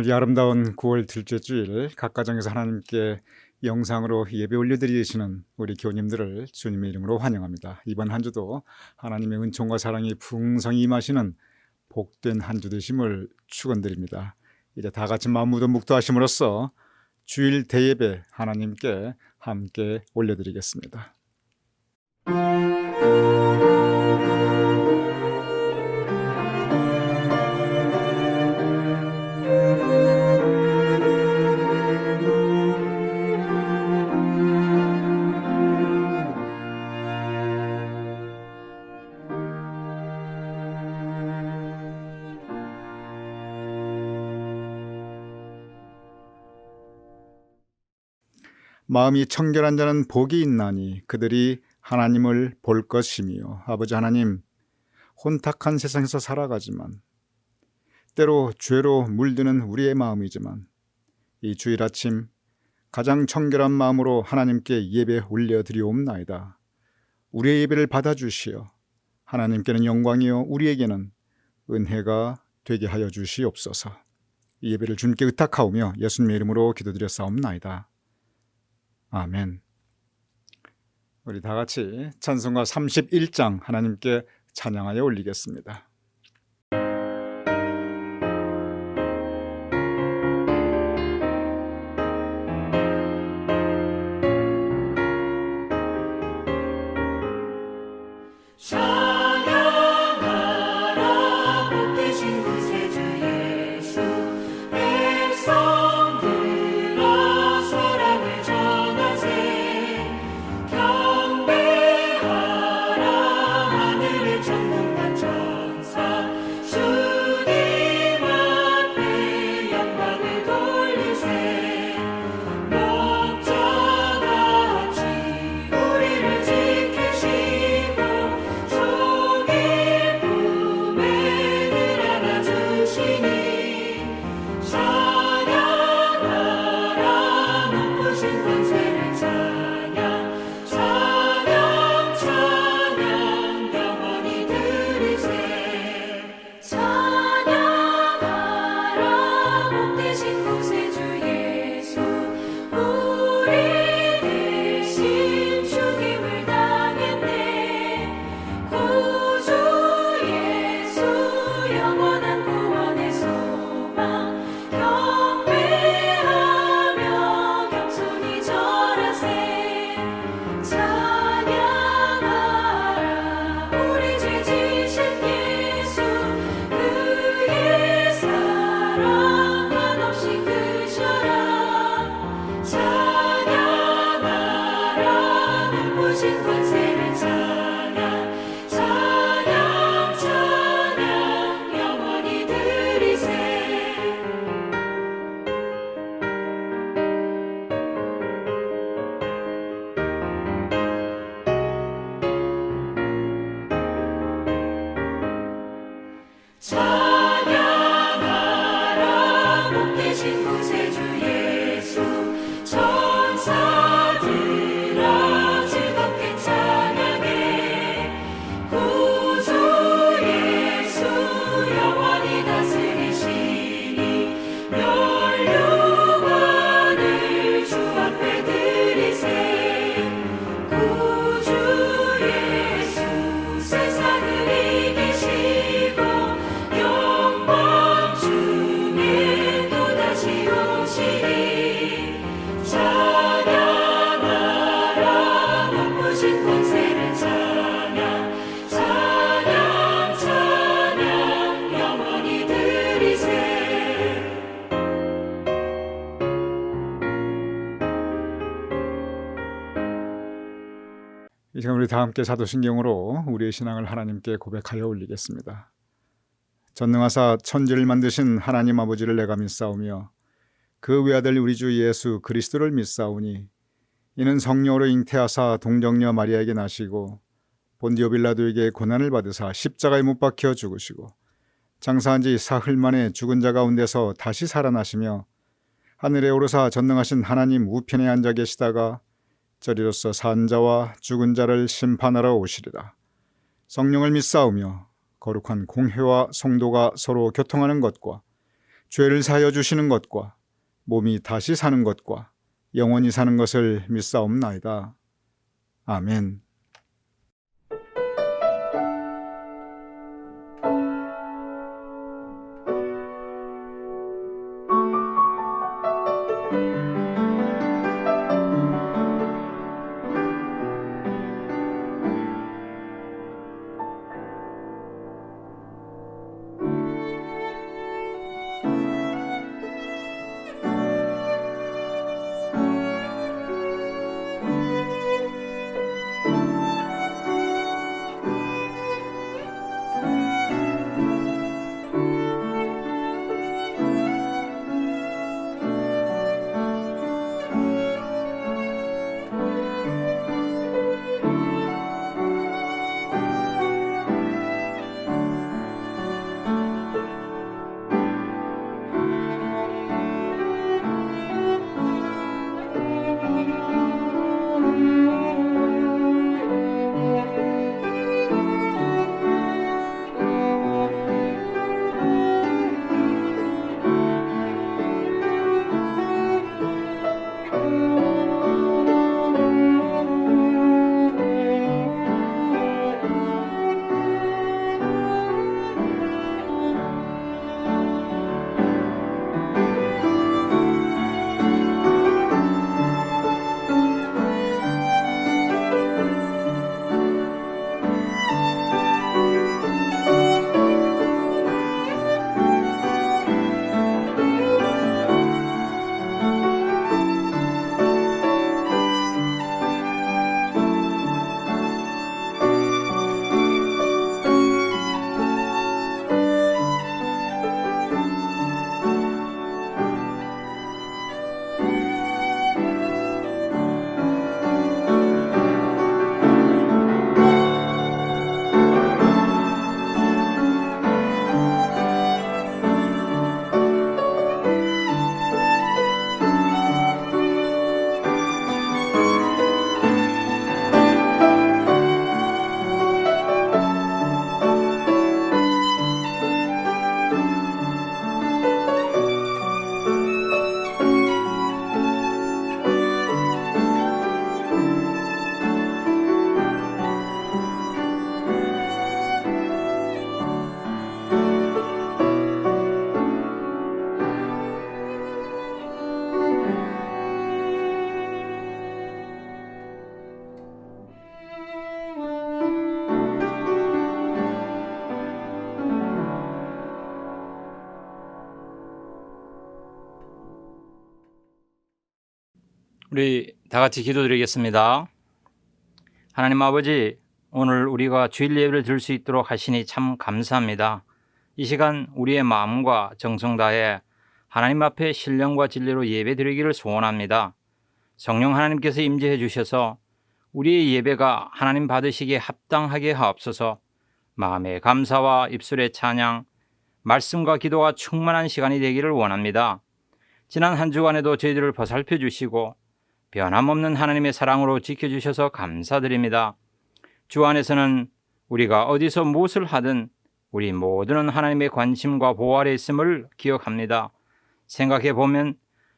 오늘 이 아름다운 9월 둘째 주일 각 가정에서 하나님께 영상으로 예배 올려드리시는 우리 교우님들을 주님의 이름으로 환영합니다. 이번 한 주도 하나님의 은총과 사랑이 풍성히 임하시는 복된 한 주 되심을 축원드립니다. 이제 다 같이 마음무도 묵도하심으로써 주일 대예배 하나님께 함께 올려드리겠습니다. 마음이 청결한 자는 복이 있나니 그들이 하나님을 볼 것이며. 아버지 하나님, 혼탁한 세상에서 살아가지만 때로 죄로 물드는 우리의 마음이지만 이 주일 아침 가장 청결한 마음으로 하나님께 예배 올려드리옵나이다. 우리의 예배를 받아주시어 하나님께는 영광이요 우리에게는 은혜가 되게 하여 주시옵소서. 이 예배를 주님께 의탁하오며 예수님의 이름으로 기도드렸사옵나이다. 아멘. 우리 다 같이 찬송가 31장 하나님께 찬양하여 올리겠습니다. 이 시간 우리 다 함께 사도신경으로 우리의 신앙을 하나님께 고백하여 올리겠습니다. 전능하사 천지를 만드신 하나님 아버지를 내가 믿사오며 그 외아들 우리 주 예수 그리스도를 믿사오니 이는 성령으로 잉태하사 동정녀 마리아에게 나시고 본디오 빌라도에게 고난을 받으사 십자가에 못 박혀 죽으시고 장사한 지 사흘 만에 죽은 자 가운데서 다시 살아나시며 하늘에 오르사 전능하신 하나님 우편에 앉아 계시다가 저리로서 산 자와 죽은 자를 심판하러 오시리라. 성령을 믿사오며 거룩한 공회와 성도가 서로 교통하는 것과 죄를 사하여 주시는 것과 몸이 다시 사는 것과 영원히 사는 것을 믿사옵나이다. 아멘. 우리 다 같이 기도드리겠습니다. 하나님 아버지, 오늘 우리가 주일 예배를 드릴 수 있도록 하시니 참 감사합니다. 이 시간 우리의 마음과 정성 다해 하나님 앞에 신령과 진리로 예배 드리기를 소원합니다. 성령 하나님께서 임재해 주셔서 우리의 예배가 하나님 받으시기에 합당하게 하옵소서. 마음의 감사와 입술의 찬양, 말씀과 기도가 충만한 시간이 되기를 원합니다. 지난 한 주간에도 저희들을 보살펴 주시고 변함없는 하나님의 사랑으로 지켜주셔서 감사드립니다. 주 안에서는 우리가 어디서 무엇을 하든 우리 모두는 하나님의 관심과 보호 아래 있음을 기억합니다. 생각해 보면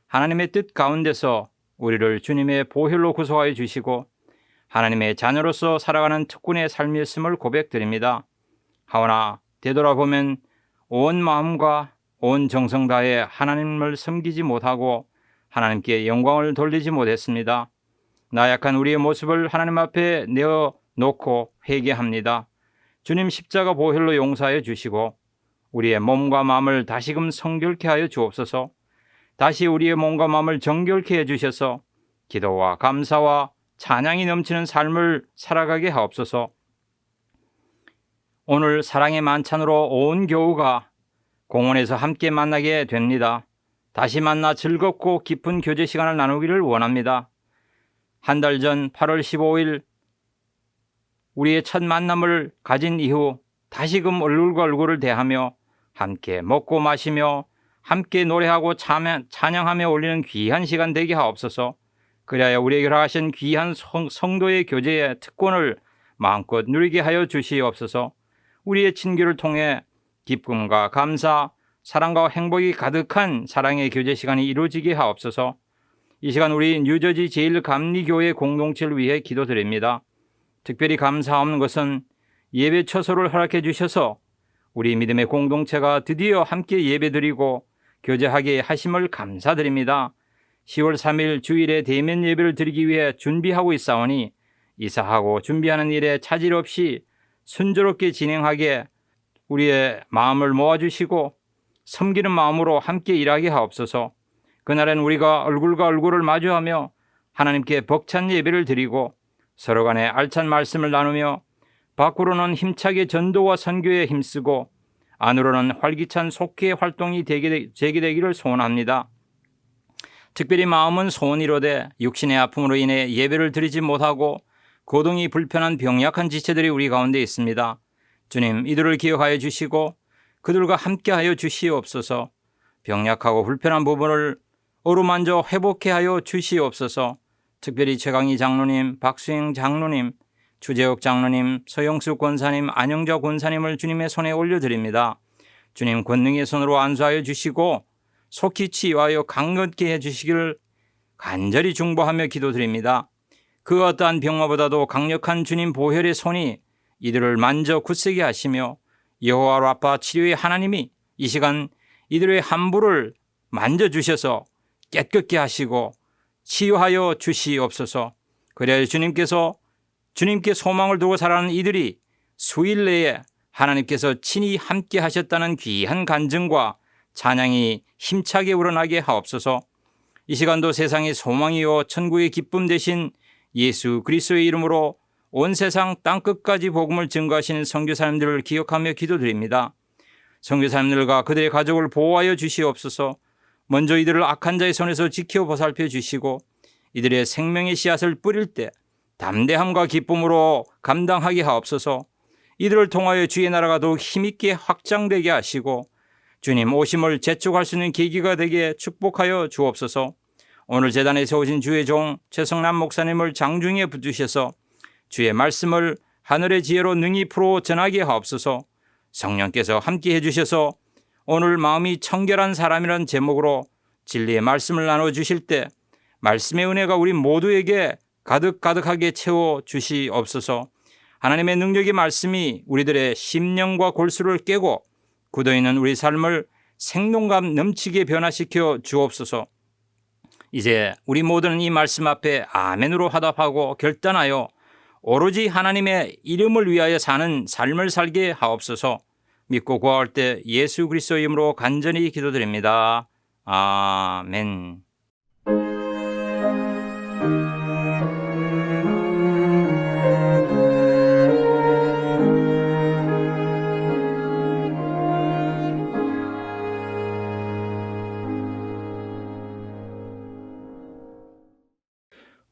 하나님의 뜻 가운데서 우리를 주님의 보혈로 구속하여 주시고 하나님의 자녀로서 살아가는 특권의 삶이었음을 고백드립니다. 하오나 되돌아보면 온 마음과 온 정성 다해 하나님을 섬기지 못하고 하나님께 영광을 돌리지 못했습니다. 나약한 우리의 모습을 하나님 앞에 내어놓고 회개합니다. 주님 십자가 보혈로 용서하여 주시고 우리의 몸과 마음을 다시금 성결케 하여 주옵소서. 다시 우리의 몸과 마음을 정결케 해주셔서 기도와 감사와 찬양이 넘치는 삶을 살아가게 하옵소서. 오늘 사랑의 만찬으로 온 교우가 공원에서 함께 만나게 됩니다. 다시 만나 즐겁고 깊은 교제 시간을 나누기를 원합니다. 한 달 전 8월 15일 우리의 첫 만남을 가진 이후 다시금 얼굴과 얼굴을 대하며 함께 먹고 마시며 함께 노래하고 찬양하며 올리는 귀한 시간 되게 하옵소서. 그리하여 우리에게 허락하신 귀한 성도의 교제의 특권을 마음껏 누리게 하여 주시옵소서. 우리의 친교를 통해 기쁨과 감사, 사랑과 행복이 가득한 사랑의 교제 시간이 이루어지게 하옵소서. 이 시간 우리 뉴저지 제1감리교회 공동체를 위해 기도드립니다. 특별히 감사하는 것은 예배 처소를 허락해 주셔서 우리 믿음의 공동체가 드디어 함께 예배드리고 교제하게 하심을 감사드립니다. 10월 3일 주일에 대면 예배를 드리기 위해 준비하고 있사오니 이사하고 준비하는 일에 차질 없이 순조롭게 진행하게 우리의 마음을 모아주시고 섬기는 마음으로 함께 일하게 하옵소서. 그날엔 우리가 얼굴과 얼굴을 마주하며 하나님께 벅찬 예배를 드리고 서로 간에 알찬 말씀을 나누며 밖으로는 힘차게 전도와 선교에 힘쓰고 안으로는 활기찬 속회 활동이 재개되기를 소원합니다. 특별히 마음은 소원이로되 육신의 아픔으로 인해 예배를 드리지 못하고 거동이 불편한 병약한 지체들이 우리 가운데 있습니다. 주님, 이들을 기억하여 주시고 그들과 함께하여 주시옵소서. 병약하고 불편한 부분을 어루만져 회복해 하여 주시옵소서. 특별히 최강희 장로님, 박수영 장로님, 주재욱 장로님, 서영수 권사님, 안영자 권사님을 주님의 손에 올려드립니다. 주님, 권능의 손으로 안수하여 주시고 속히 치유하여 강건케 해주시기를 간절히 중보하며 기도드립니다. 그 어떠한 병마보다도 강력한 주님 보혈의 손이 이들을 만져 굳세게 하시며 여호와 라파 치료의 하나님이 이 시간 이들의 함부를 만져주셔서 깨끗게 하시고 치유하여 주시옵소서. 그래야 주님께 소망을 두고 살아가는 이들이 수일 내에 하나님께서 친히 함께 하셨다는 귀한 간증과 찬양이 힘차게 우러나게 하옵소서. 이 시간도 세상의 소망이요 천국의 기쁨 되신 예수 그리스도의 이름으로 온 세상 땅끝까지 복음을 증거하시는 선교사님들을 기억하며 기도드립니다. 선교사님들과 그들의 가족을 보호하여 주시옵소서. 먼저 이들을 악한 자의 손에서 지켜 보살펴 주시고 이들의 생명의 씨앗을 뿌릴 때 담대함과 기쁨으로 감당하게 하옵소서. 이들을 통하여 주의 나라가 더욱 힘있게 확장되게 하시고 주님 오심을 재촉할 수 있는 계기가 되게 축복하여 주옵소서. 오늘 제단에 세우신 주의 종 최성남 목사님을 장중에 붙드셔서 주의 말씀을 하늘의 지혜로 능히 풀어 전하게 하옵소서. 성령께서 함께 해주셔서 오늘 마음이 청결한 사람이라는 제목으로 진리의 말씀을 나눠주실 때 말씀의 은혜가 우리 모두에게 가득가득하게 채워주시옵소서. 하나님의 능력의 말씀이 우리들의 심령과 골수를 깨고 굳어있는 우리 삶을 생동감 넘치게 변화시켜 주옵소서. 이제 우리 모두는 이 말씀 앞에 아멘으로 화답하고 결단하여 오로지 하나님의 이름을 위하여 사는 삶을 살게 하옵소서. 믿고 구할 때 예수 그리스도의 이름으로 간절히 기도드립니다. 아멘.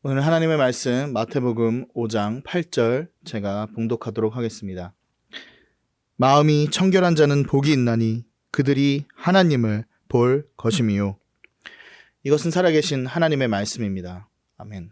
오늘 하나님의 말씀 마태복음 5장 8절 제가 봉독하도록 하겠습니다. 마음이 청결한 자는 복이 있나니 그들이 하나님을 볼 것임이요. 이것은 살아계신 하나님의 말씀입니다. 아멘.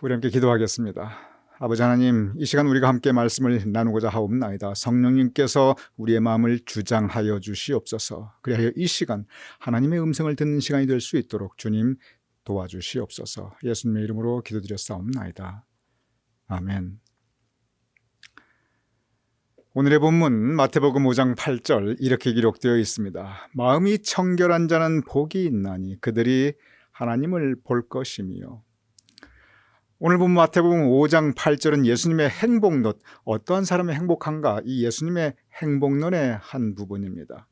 우리 함께 기도하겠습니다. 아버지 하나님, 이 시간 우리가 함께 말씀을 나누고자 하옵나이다. 성령님께서 우리의 마음을 주장하여 주시옵소서. 그리하여 이 시간 하나님의 음성을 듣는 시간이 될 수 있도록 주님 도와주시옵소서. 예수님의 이름으로 기도드렸사옵나이다. 아멘. 오늘의 본문 마태복음 5장 8절 이렇게 기록되어 있습니다. 마음이 청결한 자는 복이 있나니 그들이 하나님을 볼 것이며. 오늘 본 마태복음 5장 8절은 예수님의 행복론, 어떠한 사람이 행복한가, 이 예수님의 행복론의 한 부분입니다.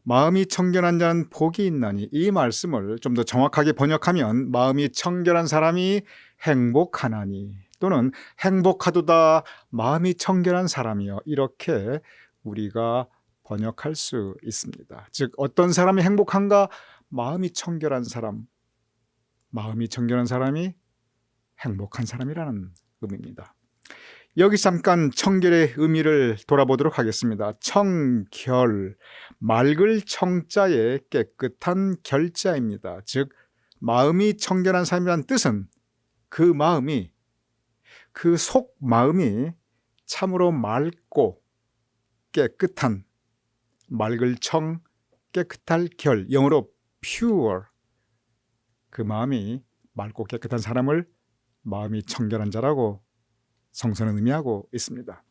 마음이 청결한 자는 복이 있나니, 이 말씀을 좀 더 정확하게 번역하면 마음이 청결한 사람이 행복하나니, 또는 행복하도다 마음이 청결한 사람이여, 이렇게 우리가 번역할 수 있습니다. 즉 어떤 사람이 행복한가? 마음이 청결한 사람, 마음이 청결한 사람이 행복한 사람이라는 의미입니다. 여기 잠깐 청결의 의미를 돌아보도록 하겠습니다. 청결, 맑을 청자에 깨끗한 결자입니다. 즉 마음이 청결한 사람이라는 뜻은 그 마음이, 그 속 마음이 참으로 맑고 깨끗한, 맑을 청, 깨끗할 결, 영어로 pure, 그 마음이 맑고 깨끗한 사람을 마음이 청결한 자라고 성서는 의미하고 있습니다.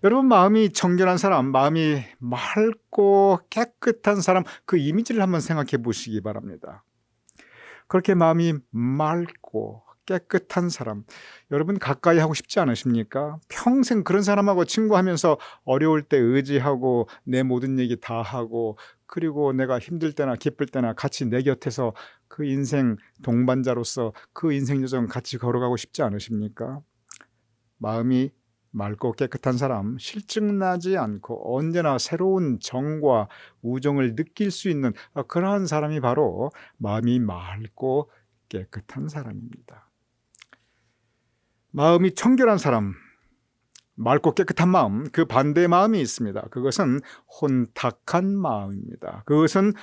여러분, 마음이 청결한 사람, 마음이 맑고 깨끗한 사람, 그 이미지를 한번 생각해 보시기 바랍니다. 그렇게 마음이 맑고 깨끗한 사람, 여러분 가까이 하고 싶지 않으십니까? 평생 그런 사람하고 친구하면서 어려울 때 의지하고 내 모든 얘기 다 하고, 그리고 내가 힘들 때나 기쁠 때나 같이 내 곁에서 그 인생 동반자로서 그 인생 여정 같이 걸어가고 싶지 않으십니까? 마음이 맑고 깨끗한 사람, 실증나지 않고 언제나 새로운 정과 우정을 느낄 수 있는 그러한 사람이 바로 마음이 맑고 깨끗한 사람입니다. 마음이 청결한 사람, 맑고 깨끗한 마음, 그 반대의 마음이 있습니다. 그것은 혼탁한 마음입니다. 그것은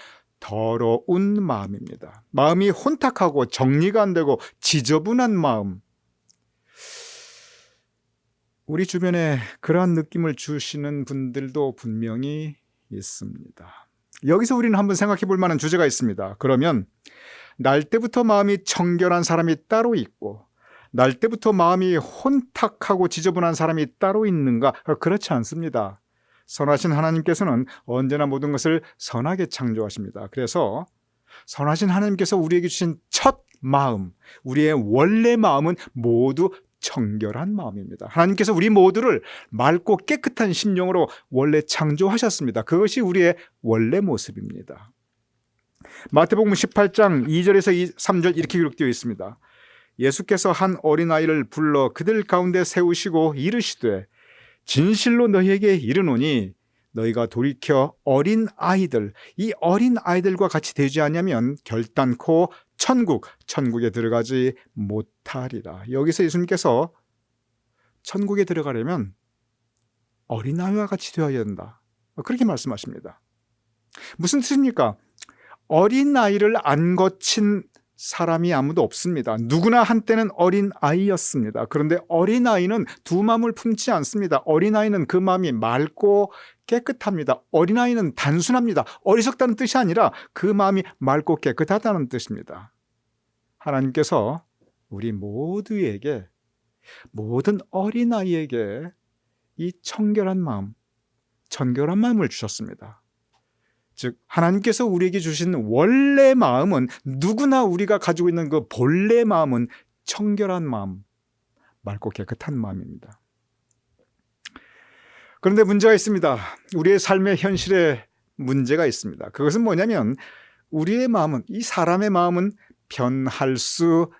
더러운 마음입니다. 마음이 혼탁하고 정리가 안 되고 지저분한 마음, 우리 주변에 그러한 느낌을 주시는 분들도 분명히 있습니다. 여기서 우리는 한번 생각해 볼 만한 주제가 있습니다. 그러면 날 때부터 마음이 청결한 사람이 따로 있고 날 때부터 마음이 혼탁하고 지저분한 사람이 따로 있는가? 그렇지 않습니다. 선하신 하나님께서는 언제나 모든 것을 선하게 창조하십니다. 그래서 선하신 하나님께서 우리에게 주신 첫 마음, 우리의 원래 마음은 모두 청결한 마음입니다. 하나님께서 우리 모두를 맑고 깨끗한 심령으로 원래 창조하셨습니다. 그것이 우리의 원래 모습입니다. 마태복음 18장 2절에서 3절 이렇게 기록되어 있습니다. 예수께서 한 어린아이를 불러 그들 가운데 세우시고 이르시되 진실로 너희에게 이르노니 너희가 돌이켜 어린아이들, 이 어린아이들과 같이 되지 않으면 결단코 천국에 들어가지 못하리라. 여기서 예수님께서 천국에 들어가려면 어린아이와 같이 되어야 된다, 그렇게 말씀하십니다. 무슨 뜻입니까? 어린아이를 안 거친 사람이 아무도 없습니다. 누구나 한때는 어린아이였습니다. 그런데 어린아이는 두 마음을 품지 않습니다. 어린아이는 그 마음이 맑고 깨끗합니다. 어린아이는 단순합니다. 어리석다는 뜻이 아니라 그 마음이 맑고 깨끗하다는 뜻입니다. 하나님께서 우리 모두에게, 모든 어린아이에게 이 청결한 마음, 청결한 마음을 주셨습니다. 즉 하나님께서 우리에게 주신 원래 마음은, 누구나 우리가 가지고 있는 그 본래 마음은 청결한 마음, 맑고 깨끗한 마음입니다. 그런데 문제가 있습니다. 우리의 삶의 현실에 문제가 있습니다. 그것은 뭐냐면 우리의 마음은, 이 사람의 마음은 변할 수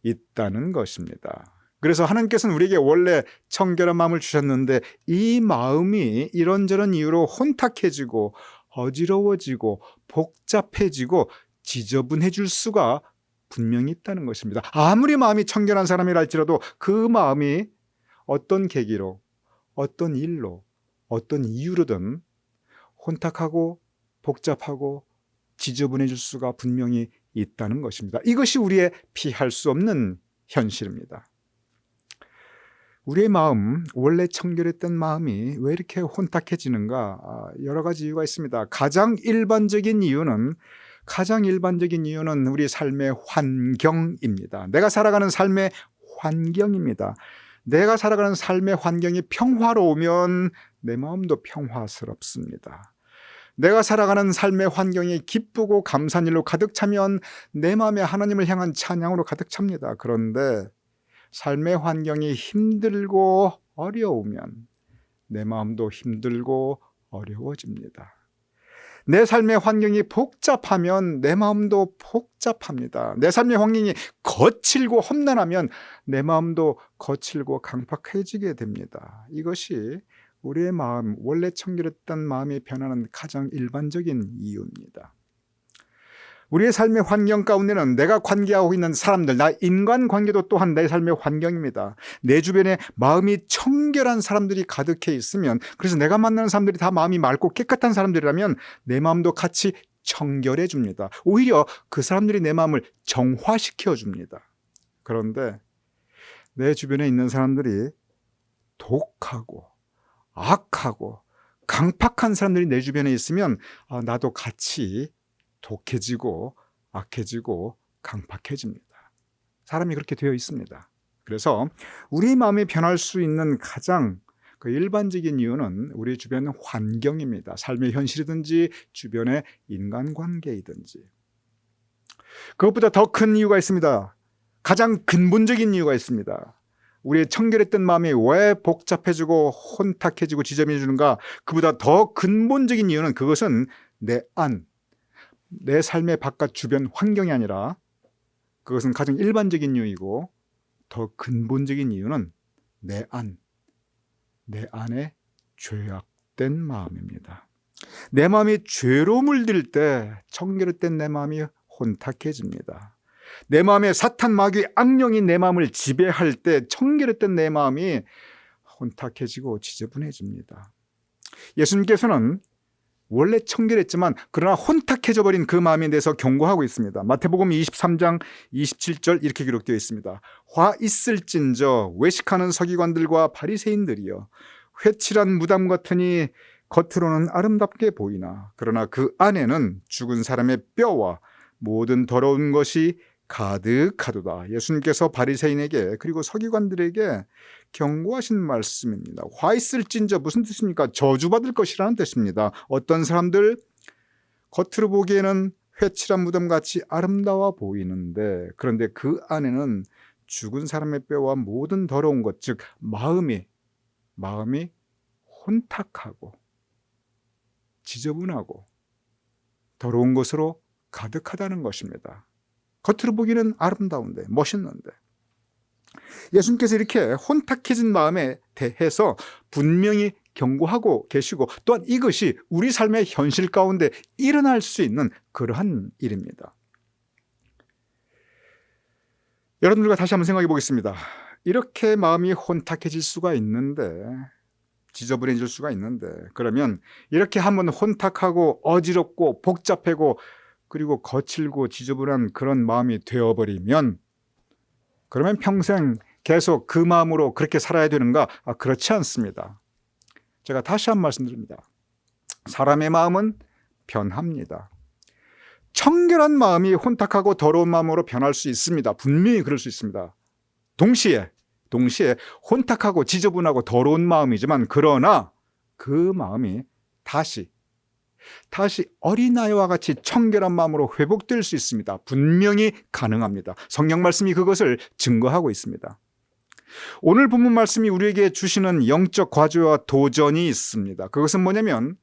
있다는 것입니다. 그래서 하나님께서는 우리에게 원래 청결한 마음을 주셨는데 이 마음이 이런저런 이유로 혼탁해지고 어지러워지고 복잡해지고 지저분해질 수가 분명히 있다는 것입니다. 아무리 마음이 청결한 사람이라 할지라도 그 마음이 어떤 계기로, 어떤 일로, 어떤 이유로든 혼탁하고 복잡하고 지저분해질 수가 분명히 있다는 것입니다. 이것이 우리의 피할 수 없는 현실입니다. 우리의 마음, 원래 청결했던 마음이 왜 이렇게 혼탁해지는가? 여러 가지 이유가 있습니다. 가장 일반적인 이유는 우리 삶의 환경입니다. 내가 살아가는 삶의 환경입니다. 내가 살아가는 삶의 환경이 평화로우면 내 마음도 평화스럽습니다. 내가 살아가는 삶의 환경이 기쁘고 감사한 일로 가득 차면 내 마음에 하나님을 향한 찬양으로 가득 찹니다. 그런데 삶의 환경이 힘들고 어려우면 내 마음도 힘들고 어려워집니다. 내 삶의 환경이 복잡하면 내 마음도 복잡합니다. 내 삶의 환경이 거칠고 험난하면 내 마음도 거칠고 강팍해지게 됩니다. 이것이 우리의 마음, 원래 청결했던 마음이 변하는 가장 일반적인 이유입니다. 우리의 삶의 환경 가운데는 내가 관계하고 있는 사람들, 나 인간관계도 또한 내 삶의 환경입니다. 내 주변에 마음이 청결한 사람들이 가득해 있으면, 그래서 내가 만나는 사람들이 다 마음이 맑고 깨끗한 사람들이라면 내 마음도 같이 청결해 줍니다. 오히려 그 사람들이 내 마음을 정화시켜 줍니다. 그런데 내 주변에 있는 사람들이 독하고 악하고 강팍한 사람들이 내 주변에 있으면 나도 같이 독해지고 악해지고 강팍해집니다. 사람이 그렇게 되어 있습니다. 그래서 우리 마음이 변할 수 있는 가장 일반적인 이유는 우리 주변 환경입니다. 삶의 현실이든지 주변의 인간관계이든지. 그것보다 더 큰 이유가 있습니다. 가장 근본적인 이유가 있습니다. 우리의 청결했던 마음이 왜 복잡해지고 혼탁해지고 지저분해지는가? 그보다 더 근본적인 이유는 그것은 내 삶의 바깥 주변 환경이 아니라 그것은 가장 일반적인 이유이고 더 근본적인 이유는 내 안에 죄악된 마음입니다. 내 마음이 죄로 물들 때 청결했던 내 마음이 혼탁해집니다. 내 마음에 사탄 마귀 악령이 내 마음을 지배할 때 청결했던 내 마음이 혼탁해지고 지저분해집니다. 예수님께서는 원래 청결했지만 그러나 혼탁해져 버린 그 마음에 대해서 경고하고 있습니다. 마태복음 23장 27절 이렇게 기록되어 있습니다. 화 있을진저 외식하는 서기관들과 바리새인들이여 회칠한 무담 같으니 겉으로는 아름답게 보이나 그러나 그 안에는 죽은 사람의 뼈와 모든 더러운 것이 가득하도다. 예수님께서 바리새인에게 그리고 서기관들에게 경고하신 말씀입니다. 화 있을진저 무슨 뜻입니까? 저주받을 것이라는 뜻입니다. 어떤 사람들 겉으로 보기에는 회칠한 무덤같이 아름다워 보이는데 그런데 그 안에는 죽은 사람의 뼈와 모든 더러운 것, 즉 마음이 혼탁하고 지저분하고 더러운 것으로 가득하다는 것입니다. 겉으로 보기는 아름다운데 멋있는데 예수님께서 이렇게 혼탁해진 마음에 대해서 분명히 경고하고 계시고 또한 이것이 우리 삶의 현실 가운데 일어날 수 있는 그러한 일입니다. 여러분들과 다시 한번 생각해 보겠습니다. 이렇게 마음이 혼탁해질 수가 있는데 지저분해질 수가 있는데 그러면 이렇게 한번 혼탁하고 어지럽고 복잡하고 그리고 거칠고 지저분한 그런 마음이 되어버리면 그러면 평생 계속 그 마음으로 그렇게 살아야 되는가? 그렇지 않습니다. 제가 다시 한 번 말씀드립니다. 사람의 마음은 변합니다. 청결한 마음이 혼탁하고 더러운 마음으로 변할 수 있습니다. 분명히 그럴 수 있습니다. 동시에 혼탁하고 지저분하고 더러운 마음이지만 그러나 그 마음이 다시 어린아이와 같이 청결한 마음으로 회복될 수 있습니다. 분명히 가능합니다. 성경 말씀이 그것을 증거하고 있습니다. 오늘 본문 말씀이 우리에게 주시는 영적 과제와 도전이 있습니다. 그것은 뭐냐면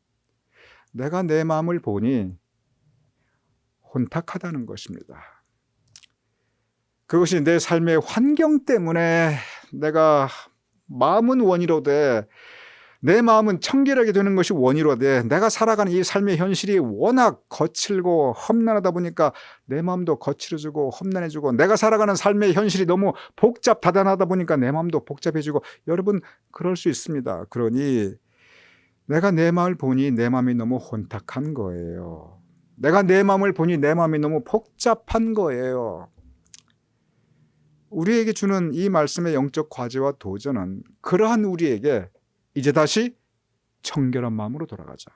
내가 내 마음을 보니 혼탁하다는 것입니다. 그것이 내 삶의 환경 때문에 내가 마음은 원이로되 내 마음은 청결하게 되는 것이 원이로되 내가 살아가는 이 삶의 현실이 워낙 거칠고 험난하다 보니까 내 마음도 거칠어지고 험난해지고 내가 살아가는 삶의 현실이 너무 복잡다단하다 보니까 내 마음도 복잡해지고 여러분 그럴 수 있습니다. 그러니 내가 내 마음을 보니 내 마음이 너무 혼탁한 거예요. 내가 내 마음을 보니 내 마음이 너무 복잡한 거예요. 우리에게 주는 이 말씀의 영적 과제와 도전은 그러한 우리에게 이제 다시 청결한 마음으로 돌아가자.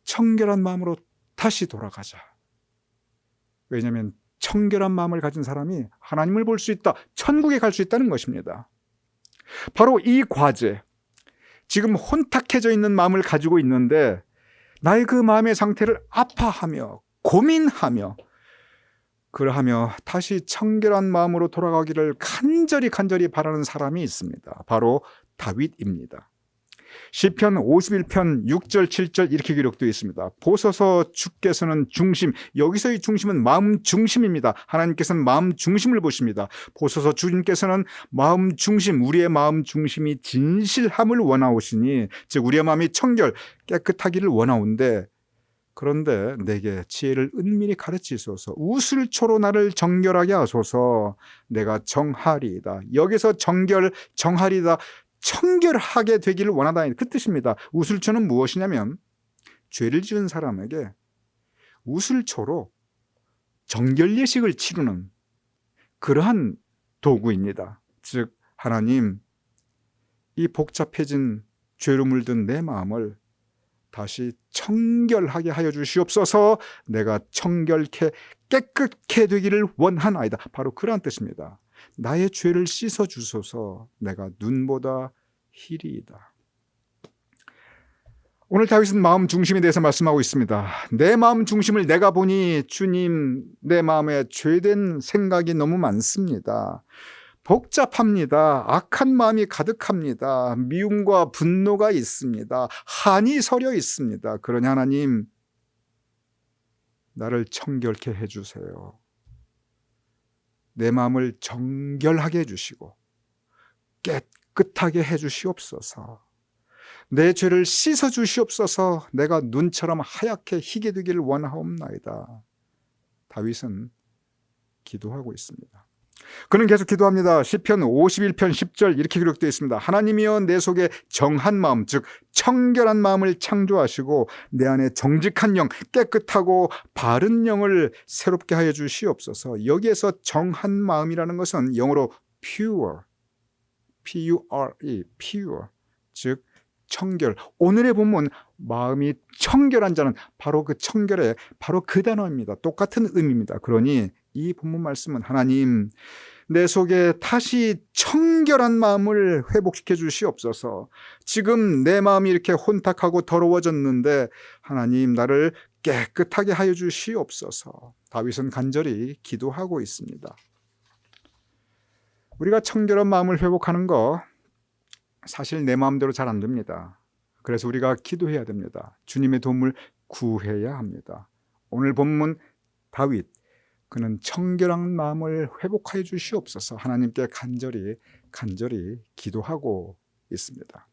청결한 마음으로 다시 돌아가자. 왜냐하면 청결한 마음을 가진 사람이 하나님을 볼 수 있다. 천국에 갈 수 있다는 것입니다. 바로 이 과제, 지금 혼탁해져 있는 마음을 가지고 있는데 나의 그 마음의 상태를 아파하며 고민하며 그러하며 다시 청결한 마음으로 돌아가기를 간절히 바라는 사람이 있습니다. 바로 다윗입니다. 시편 51편 6절 7절 이렇게 기록되어 있습니다. 보소서 주께서는 중심, 여기서의 중심은 마음 중심입니다. 하나님께서는 마음 중심을 보십니다. 보소서 주님께서는 마음 중심, 우리의 마음 중심이 진실함을 원하오시니, 즉 우리의 마음이 청결 깨끗하기를 원하온데, 그런데 내게 지혜를 은밀히 가르치소서. 우슬초로 나를 정결하게 하소서. 내가 정하리이다. 여기서 정하리이다, 청결하게 되기를 원하다, 그 뜻입니다. 우슬초는 무엇이냐면 죄를 지은 사람에게 우슬초로 정결 예식을 치르는 그러한 도구입니다. 즉 하나님, 이 복잡해진 죄로 물든 내 마음을 다시 청결하게 하여 주시옵소서. 내가 청결케 깨끗게 되기를 원하나이다. 바로 그러한 뜻입니다. 나의 죄를 씻어 주소서. 내가 눈보다 희리이다. 오늘 다윗은 마음 중심에 대해서 말씀하고 있습니다. 내 마음 중심을 내가 보니 주님, 내 마음에 죄된 생각이 너무 많습니다. 복잡합니다. 악한 마음이 가득합니다. 미움과 분노가 있습니다. 한이 서려 있습니다. 그러니 하나님, 나를 청결케 해주세요. 내 마음을 정결하게 해주시고 깨끗하게 해주시옵소서. 내 죄를 씻어주시옵소서. 내가 눈처럼 하얗게 희게 되기를 원하옵나이다. 다윗은 기도하고 있습니다. 그는 계속 기도합니다. 시편 51편 10절 이렇게 기록되어 있습니다. 하나님이여, 내 속에 정한 마음, 즉 청결한 마음을 창조하시고 내 안에 정직한 영, 깨끗하고 바른 영을 새롭게 하여 주시옵소서. 여기에서 정한 마음이라는 것은 영어로 pure, P-U-R-E, pure, 즉 청결. 오늘의 본문 마음이 청결한 자는 바로 그 청결의 바로 그 단어입니다. 똑같은 의미입니다. 그러니 이 본문 말씀은 하나님, 내 속에 다시 청결한 마음을 회복시켜 주시옵소서. 지금 내 마음이 이렇게 혼탁하고 더러워졌는데 하나님, 나를 깨끗하게 하여 주시옵소서. 다윗은 간절히 기도하고 있습니다. 우리가 청결한 마음을 회복하는 거 사실 내 마음대로 잘 안 됩니다. 그래서 우리가 기도해야 됩니다. 주님의 도움을 구해야 합니다. 오늘 본문 다윗, 그는 청결한 마음을 회복하여 주시옵소서. 하나님께 간절히 기도하고 있습니다.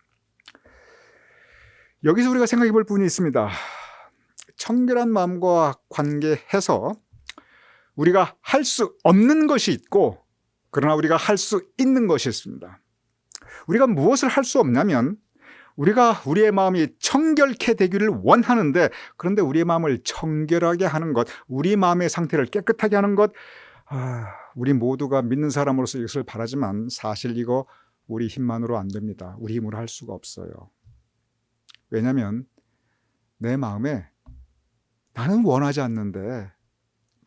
여기서 우리가 생각해 볼 부분이 있습니다. 청결한 마음과 관계해서 우리가 할 수 없는 것이 있고, 그러나 우리가 할 수 있는 것이 있습니다. 우리가 무엇을 할 수 없냐면, 우리가 우리의 마음이 청결케 되기를 원하는데, 그런데 우리의 마음을 청결하게 하는 것, 우리 마음의 상태를 깨끗하게 하는 것, 우리 모두가 믿는 사람으로서 이것을 바라지만 사실 이거 우리 힘만으로 안 됩니다. 우리 힘으로 할 수가 없어요. 왜냐하면 내 마음에 나는 원하지 않는데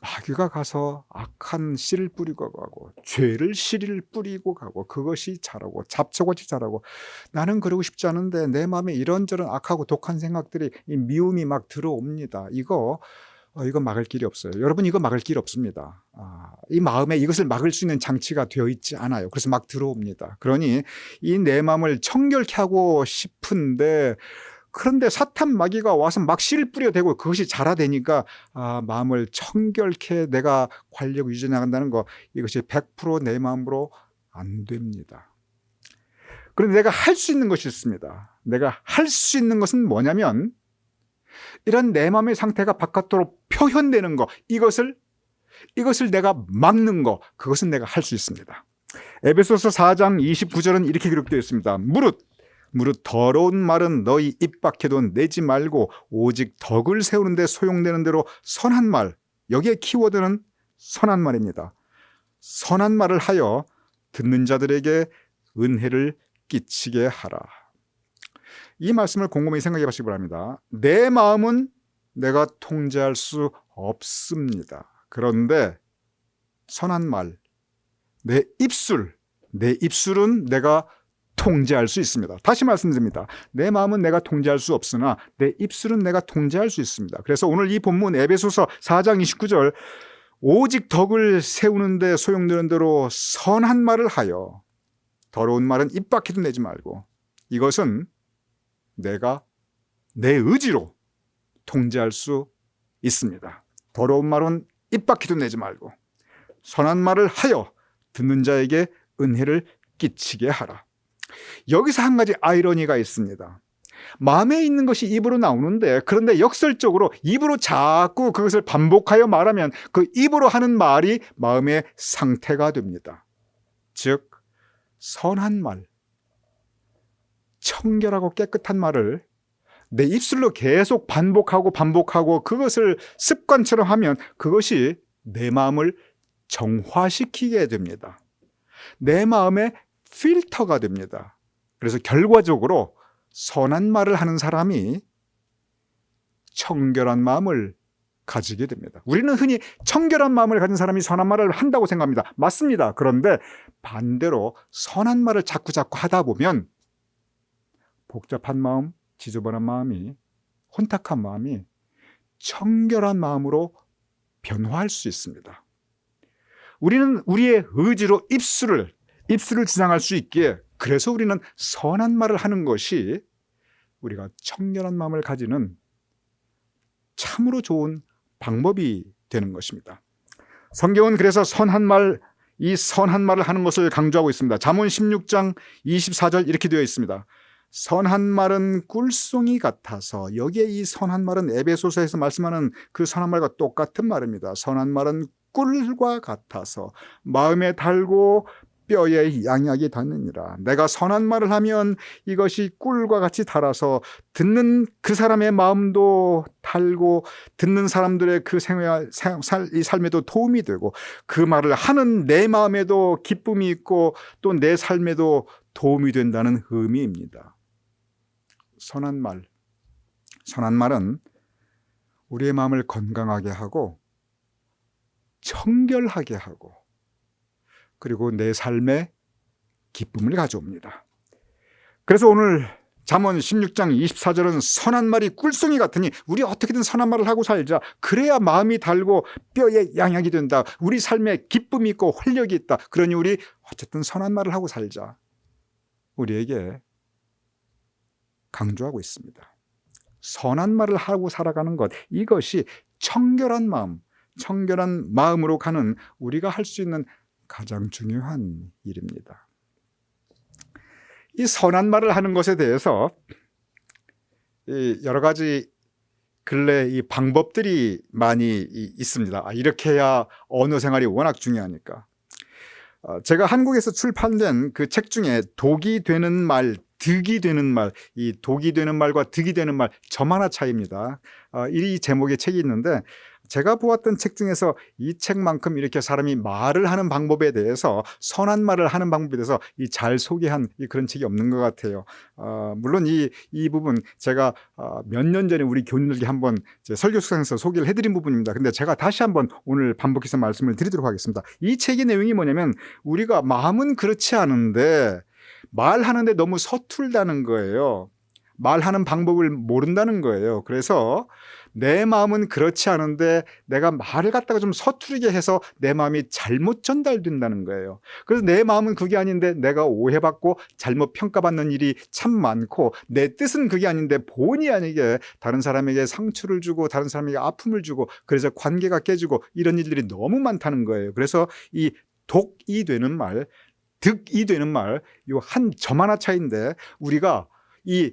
마귀가 가서 악한 씨를 뿌리고 가고 죄를 씨를 뿌리고 가고 그것이 자라고 잡초같이 자라고, 나는 그러고 싶지 않은데 내 마음에 이런저런 악하고 독한 생각들이, 이 미움이 막 들어옵니다. 이거 막을 길이 없어요. 여러분, 이거 막을 길이 없습니다. 이 마음에 이것을 막을 수 있는 장치가 되어 있지 않아요. 그래서 막 들어옵니다. 그러니 이 내 마음을 청결케 하고 싶은데, 그런데 사탄 마귀가 와서 막 씨를 뿌려대고 그것이 자라대니까 마음을 청결케 내가 관리하고 유지해 나간다는 거, 이것이 100% 내 마음으로 안 됩니다. 그런데 내가 할 수 있는 것이 있습니다. 내가 할 수 있는 것은 뭐냐면, 이런 내 마음의 상태가 바깥으로 표현되는 거, 이것을 내가 막는 거, 그것은 내가 할 수 있습니다. 에베소서 4장 29절은 이렇게 기록되어 있습니다. 무릇 더러운 말은 너희 입 밖에도 내지 말고 오직 덕을 세우는 데 소용되는 대로 선한 말, 여기에 키워드는 선한 말입니다. 선한 말을 하여 듣는 자들에게 은혜를 끼치게 하라. 이 말씀을 곰곰이 생각해 보시기 바랍니다. 내 마음은 내가 통제할 수 없습니다. 그런데 선한 말, 내 입술은 내가 통제할 수 있습니다. 다시 말씀드립니다. 내 마음은 내가 통제할 수 없으나 내 입술은 내가 통제할 수 있습니다. 그래서 오늘 이 본문 에베소서 4장 29절 오직 덕을 세우는 데 소용되는 대로 선한 말을 하여 더러운 말은 입 밖에도 내지 말고, 이것은 내가 내 의지로 통제할 수 있습니다. 더러운 말은 입 밖에도 내지 말고 선한 말을 하여 듣는 자에게 은혜를 끼치게 하라. 여기서 한 가지 아이러니가 있습니다. 마음에 있는 것이 입으로 나오는데, 그런데 역설적으로 입으로 자꾸 그것을 반복하여 말하면 그 입으로 하는 말이 마음의 상태가 됩니다. 즉 선한 말, 청결하고 깨끗한 말을 내 입술로 계속 반복하고 그것을 습관처럼 하면 그것이 내 마음을 정화시키게 됩니다. 내 마음의 필터가 됩니다. 그래서 결과적으로 선한 말을 하는 사람이 청결한 마음을 가지게 됩니다. 우리는 흔히 청결한 마음을 가진 사람이 선한 말을 한다고 생각합니다. 맞습니다. 그런데 반대로 선한 말을 자꾸 하다 보면 복잡한 마음, 지저분한 마음이, 혼탁한 마음이 청결한 마음으로 변화할 수 있습니다. 우리는 우리의 의지로 입술을 지상할 수 있기에, 그래서 우리는 선한 말을 하는 것이 우리가 청결한 마음을 가지는 참으로 좋은 방법이 되는 것입니다. 성경은 그래서 이 선한 말을 하는 것을 강조하고 있습니다. 잠언 16장 24절 이렇게 되어 있습니다. 선한 말은 꿀송이 같아서, 여기에 이 선한 말은 에베소서에서 말씀하는 그 선한 말과 똑같은 말입니다. 선한 말은 꿀과 같아서 마음에 달고 뼈에 양약이 닿느니라. 내가 선한 말을 하면 이것이 꿀과 같이 달아서 듣는 그 사람의 마음도 달고 듣는 사람들의 그 이 삶에도 도움이 되고, 그 말을 하는 내 마음에도 기쁨이 있고 또 내 삶에도 도움이 된다는 의미입니다. 선한 말은 우리의 마음을 건강하게 하고 청결하게 하고, 그리고 내 삶에 기쁨을 가져옵니다. 그래서 오늘 잠언 16장 24절은 선한 말이 꿀송이 같으니 우리 어떻게든 선한 말을 하고 살자. 그래야 마음이 달고 뼈에 양약이 된다. 우리 삶에 기쁨이 있고 활력이 있다. 그러니 우리 어쨌든 선한 말을 하고 살자. 우리에게 강조하고 있습니다. 선한 말을 하고 살아가는 것, 이것이 청결한 마음으로 가는 우리가 할 수 있는 가장 중요한 일입니다. 이 선한 말을 하는 것에 대해서 여러 가지 근래 이 방법들이 많이 있습니다. 이렇게 해야 언어 생활이 워낙 중요하니까. 제가 한국에서 출판된 그 책 중에 독이 되는 말, 득이 되는 말, 이 독이 되는 말과 득이 되는 말, 점 하나 차이입니다. 이 제목의 책이 있는데, 제가 보았던 책 중에서 이 책만큼 이렇게 사람이 말을 하는 방법에 대해서, 선한 말을 하는 방법에 대해서 잘 소개한 그런 책이 없는 것 같아요. 물론 이 부분 제가 몇 년 전에 우리 교인들께 한번 설교 수강에서 소개를 해드린 부분입니다. 근데 제가 다시 한번 오늘 반복해서 말씀을 드리도록 하겠습니다. 이 책의 내용이 뭐냐면, 우리가 마음은 그렇지 않은데 말하는데 너무 서툴다는 거예요. 말하는 방법을 모른다는 거예요. 그래서 내 마음은 그렇지 않은데 내가 말을 갖다가 좀 서투르게 해서 내 마음이 잘못 전달된다는 거예요. 그래서 내 마음은 그게 아닌데 내가 오해받고 잘못 평가받는 일이 참 많고, 내 뜻은 그게 아닌데 본의 아니게 다른 사람에게 상처를 주고 다른 사람에게 아픔을 주고, 그래서 관계가 깨지고 이런 일들이 너무 많다는 거예요. 그래서 이 독이 되는 말, 득이 되는 말, 이 한 점 하나 차이인데 우리가 이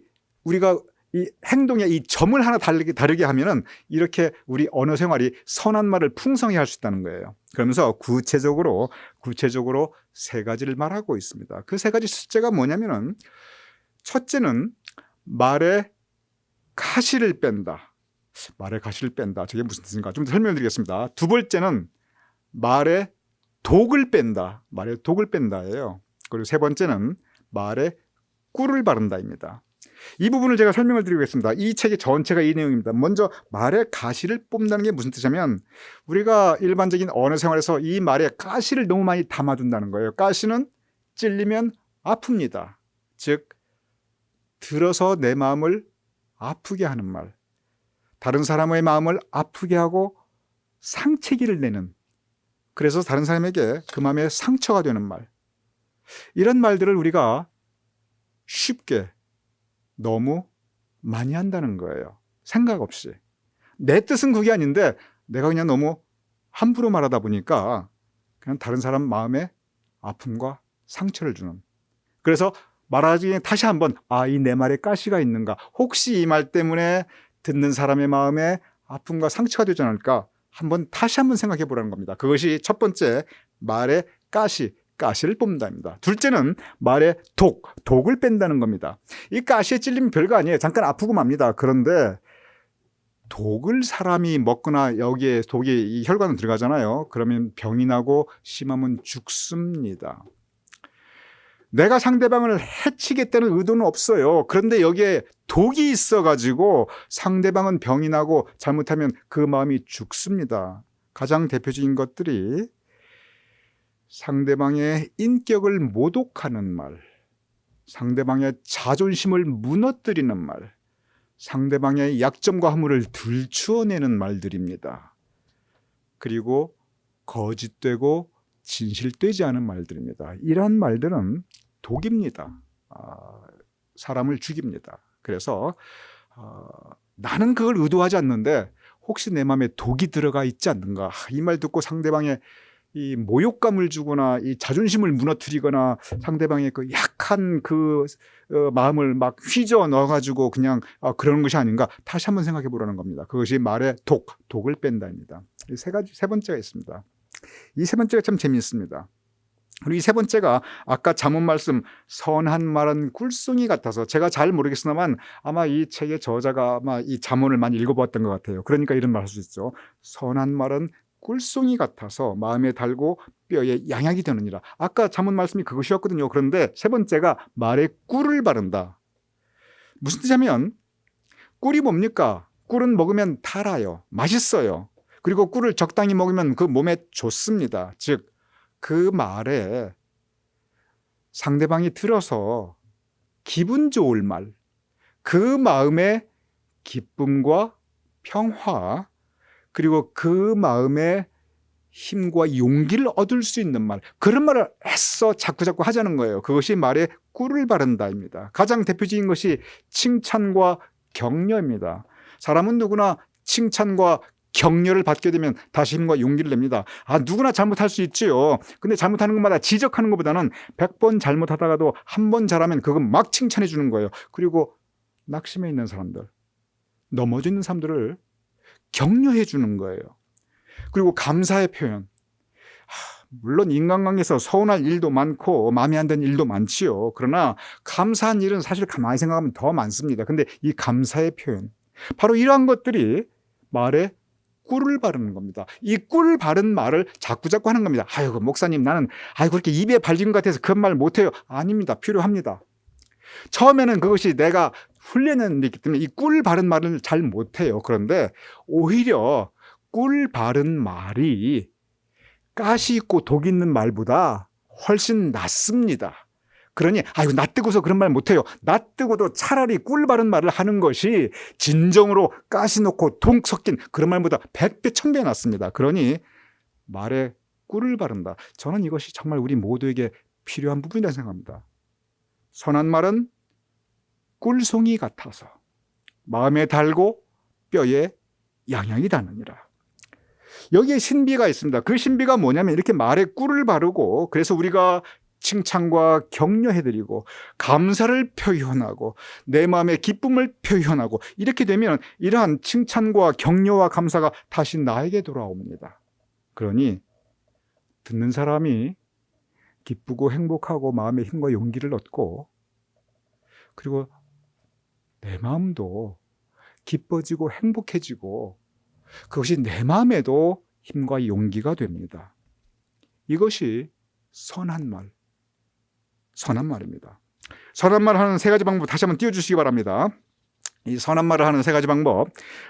행동에 이 점을 하나 다르게 하면은 이렇게 우리 언어 생활이 선한 말을 풍성히 할 수 있다는 거예요. 그러면서 구체적으로 세 가지를 말하고 있습니다. 그 세 가지 숫자가 뭐냐면은, 첫째는 말의 가시를 뺀다. 말의 가시를 뺀다. 저게 무슨 뜻인가? 좀 설명을 드리겠습니다. 두 번째는 말의 독을 뺀다. 말에 독을 뺀다예요. 그리고 세 번째는 말에 꿀을 바른다입니다. 이 부분을 제가 설명을 드리겠습니다. 이 책의 전체가 이 내용입니다. 먼저 말에 가시를 뽑는다는 게 무슨 뜻이냐면 우리가 일반적인 언어 생활에서 이 말에 가시를 너무 많이 담아둔다는 거예요. 가시는 찔리면 아픕니다. 즉 들어서 내 마음을 아프게 하는 말, 다른 사람의 마음을 아프게 하고 상처기를 내는, 그래서 다른 사람에게 그 마음에 상처가 되는 말, 이런 말들을 우리가 쉽게 너무 많이 한다는 거예요. 생각 없이. 내 뜻은 그게 아닌데 내가 그냥 너무 함부로 말하다 보니까 그냥 다른 사람 마음에 아픔과 상처를 주는. 그래서 말하기 전에 다시 한번 이 내 말에 가시가 있는가, 혹시 이 말 때문에 듣는 사람의 마음에 아픔과 상처가 되지 않을까 다시 한번 생각해 보라는 겁니다. 그것이 첫 번째, 말에 가시를 뽑는다입니다. 둘째는 말에 독을 뺀다는 겁니다. 이 가시에 찔리면 별거 아니에요. 잠깐 아프고 맙니다. 그런데 독을 사람이 먹거나 여기에 독이 이 혈관으로 들어가잖아요. 그러면 병이 나고 심하면 죽습니다. 내가 상대방을 해치겠다는 의도는 없어요. 그런데 여기에 독이 있어가지고 상대방은 병이 나고 잘못하면 그 마음이 죽습니다. 가장 대표적인 것들이 상대방의 인격을 모독하는 말, 상대방의 자존심을 무너뜨리는 말, 상대방의 약점과 허물을 들추어내는 말들입니다. 그리고 거짓되고 진실되지 않은 말들입니다. 이러한 말들은 독입니다. 사람을 죽입니다. 그래서 나는 그걸 의도하지 않는데 혹시 내 마음에 독이 들어가 있지 않는가, 이 말 듣고 상대방의 이 모욕감을 주거나 이 자존심을 무너뜨리거나 상대방의 그 약한 그 마음을 막 휘저 넣어가지고 그냥 그러는 것이 아닌가, 다시 한번 생각해 보라는 겁니다. 그것이 말에 독을 뺀다입니다. 세 번째가 있습니다. 이 세 번째가 참 재미있습니다. 그리고 이 세 번째가 아까 잠언 말씀 선한 말은 꿀송이 같아서, 제가 잘 모르겠으나만 아마 이 책의 저자가 아마 이 잠언을 많이 읽어보았던 것 같아요. 그러니까 이런 말 할 수 있죠. 선한 말은 꿀송이 같아서 마음에 달고 뼈에 양약이 되느니라. 아까 잠언 말씀이 그것이었거든요. 그런데 세 번째가 말에 꿀을 바른다. 무슨 뜻이냐면 꿀이 뭡니까? 꿀은 먹으면 달아요. 맛있어요. 그리고 꿀을 적당히 먹으면 그 몸에 좋습니다. 즉 그 말에 상대방이 들어서 기분 좋을 말, 그 마음에 기쁨과 평화, 그리고 그 마음에 힘과 용기를 얻을 수 있는 말, 그런 말을 애써 자꾸 하자는 거예요. 그것이 말에 꿀을 바른다입니다. 가장 대표적인 것이 칭찬과 격려입니다. 사람은 누구나 칭찬과 격려를 받게 되면 다시 힘과 용기를 냅니다. 누구나 잘못할 수 있지요. 근데 잘못하는 것마다 지적하는 것보다는 100번 잘못하다가도 한 번 잘하면 그건 막 칭찬해 주는 거예요. 그리고 낙심해 있는 사람들, 넘어져 있는 사람들을 격려해 주는 거예요. 그리고 감사의 표현. 물론 인간관계에서 서운할 일도 많고 마음에 안 드는 일도 많지요. 그러나 감사한 일은 사실 가만히 생각하면 더 많습니다. 근데 이 감사의 표현, 바로 이러한 것들이 말에 꿀을 바르는 겁니다. 이 꿀 바른 말을 자꾸 하는 겁니다. 아이고 목사님, 나는 그렇게 입에 발린 것 같아서 그런 말 못해요. 아닙니다. 필요합니다. 처음에는 그것이 내가 훈련은 있기 때문에 이 꿀 바른 말을 잘 못해요. 그런데 오히려 꿀 바른 말이 가시 있고 독 있는 말보다 훨씬 낫습니다. 그러니 낯뜨고서 그런 말 못해요. 낯뜨고도 차라리 꿀 바른 말을 하는 것이 진정으로 가시 놓고 독 섞인 그런 말보다 100배 1000배 낫습니다. 그러니 말에 꿀을 바른다. 저는 이것이 정말 우리 모두에게 필요한 부분이라고 생각합니다. 선한 말은 꿀송이 같아서 마음에 달고 뼈에 양양이 닿느니라. 여기에 신비가 있습니다. 그 신비가 뭐냐면 이렇게 말에 꿀을 바르고, 그래서 우리가 칭찬과 격려해드리고 감사를 표현하고 내 마음의 기쁨을 표현하고, 이렇게 되면 이러한 칭찬과 격려와 감사가 다시 나에게 돌아옵니다. 그러니 듣는 사람이 기쁘고 행복하고 마음의 힘과 용기를 얻고, 그리고 내 마음도 기뻐지고 행복해지고, 그것이 내 마음에도 힘과 용기가 됩니다. 이것이 선한 말, 선한 말입니다. 선한 말을 하는 세 가지 방법 다시 한번 띄워주시기 바랍니다. 이 선한 말을 하는 세 가지 방법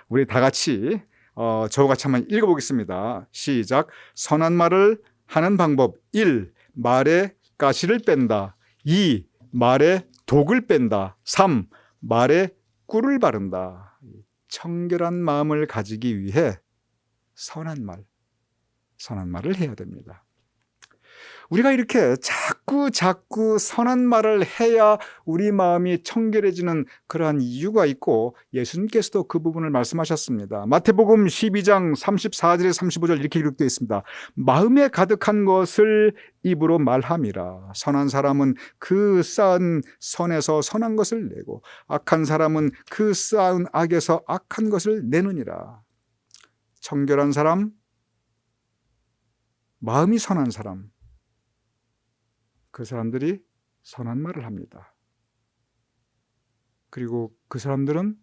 우리 다 같이 저와 같이 한번 읽어보겠습니다. 시작. 선한 말을 하는 방법 1. 말에 가시를 뺀다. 2. 말에 독을 뺀다. 3. 말에 꿀을 바른다. 청결한 마음을 가지기 위해 선한 말을 해야 됩니다. 우리가 이렇게 자꾸 선한 말을 해야 우리 마음이 청결해지는 그러한 이유가 있고 예수님께서도 그 부분을 말씀하셨습니다. 마태복음 12장 34절에 35절 이렇게 기록되어 있습니다. 마음에 가득한 것을 입으로 말함이라. 선한 사람은 그 쌓은 선에서 선한 것을 내고 악한 사람은 그 쌓은 악에서 악한 것을 내느니라. 청결한 사람, 마음이 선한 사람, 그 사람들이 선한 말을 합니다. 그리고 그 사람들은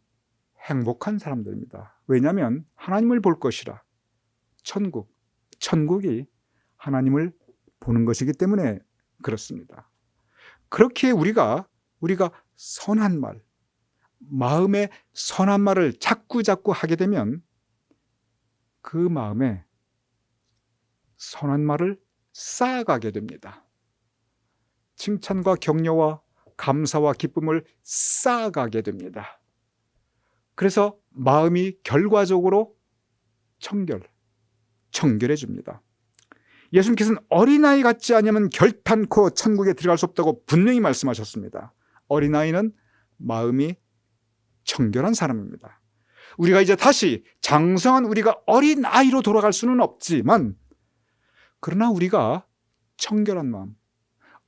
행복한 사람들입니다. 왜냐하면 하나님을 볼 것이라. 천국이 하나님을 보는 것이기 때문에 그렇습니다. 그렇게 우리가 선한 말, 마음에 선한 말을 자꾸 하게 되면 그 마음에 선한 말을 쌓아가게 됩니다. 칭찬과 격려와 감사와 기쁨을 쌓아가게 됩니다. 그래서 마음이 결과적으로 청결해집니다. 예수님께서는 어린아이 같지 않으면 결탄코 천국에 들어갈 수 없다고 분명히 말씀하셨습니다. 어린아이는 마음이 청결한 사람입니다. 우리가 이제 다시 장성한 우리가 어린아이로 돌아갈 수는 없지만 그러나 우리가 청결한 마음,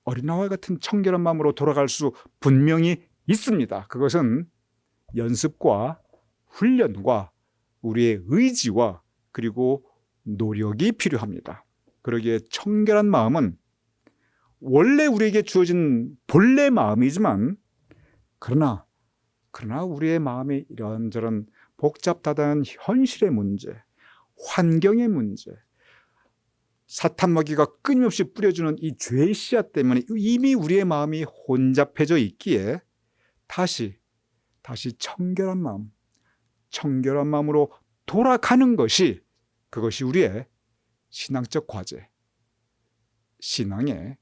어린아이와 같은 청결한 마음으로 돌아갈 수 분명히 있습니다. 그것은 연습과 훈련과 우리의 의지와 그리고 노력이 필요합니다. 그러기에 청결한 마음은 원래 우리에게 주어진 본래 마음이지만 그러나 우리의 마음이 이런저런 복잡하다는 현실의 문제, 환경의 문제, 사탄 먹이가 끊임없이 뿌려주는 이 죄의 씨앗 때문에 이미 우리의 마음이 혼잡해져 있기에 다시 청결한 마음으로 돌아가는 것이 그것이 우리의 신앙적 과제, 신앙의